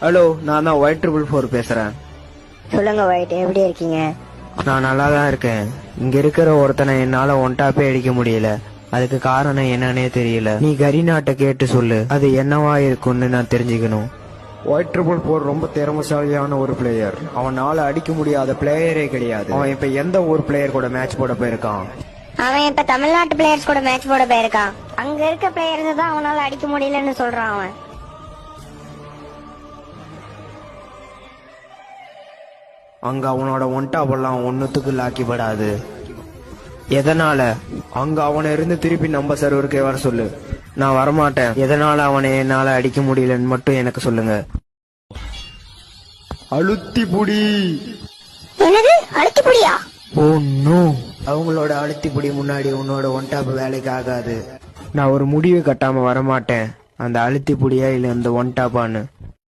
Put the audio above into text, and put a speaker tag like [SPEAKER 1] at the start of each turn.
[SPEAKER 1] Hello, நான் தான் Y444 பேசுறேன்.
[SPEAKER 2] சொல்லுங்க ஒயிட், எப்படி இருக்கீங்க?
[SPEAKER 1] நான் நல்லா தான் இருக்கேன். இங்க இருக்கிற ஒருத்தனை என்னால ஒன்டாப்பே அடிக்க முடியல. அதுக்கு காரணம் என்னன்னே தெரியல. நீ கரிநாட்டை கேட்டு சொல்லு, அது என்னவா இருக்கும்னு நான் தெரிஞ்சுக்கணும். Y444 ரொம்ப திறமைசாலியான ஒரு பிளேயர். அவனால அடிக்க முடியாத பிளேயரே கிடையாது. அவன் இப்ப எந்த ஒரு பிளேயர் கூட மேட்ச் போட போயிருக்கான்?
[SPEAKER 2] அவன் இப்ப தமிழ்நாட்டு பிளேயர்ஸ் கூட மேட்ச் போட போயிருக்கான். அங்க இருக்க பிளேயர்ஸ் தான் அவனால அடிக்க முடியலன்னு சொல்றான் அவன்.
[SPEAKER 1] அங்க அவனோட ஒன்டாப்பெல்லாம் ஒன்னுத்துக்கு லாக்கிப்படாது. எதனால? அங்க அவனை இருந்து திருப்பி நம்ம சர்வருக்கே வர சொல்லு. நான் வரமாட்டேன். எதனால அவனை என்னால அடிக்க முடியலன்னு மட்டும் எனக்கு சொல்லுங்க. அழுத்தி புடி.
[SPEAKER 2] என்னது அழுத்தி புடியா?
[SPEAKER 1] ஓ நோ, அவங்களோட அழுத்தி புடி முன்னாடி உன்னோட ஒன்டாப் வேலைக்கு ஆகாது. நான் ஒரு முடிவு கட்டாம வரமாட்டேன். அந்த அழுத்தி புடியா இல்ல அந்த ஒன்டாப்பான்னு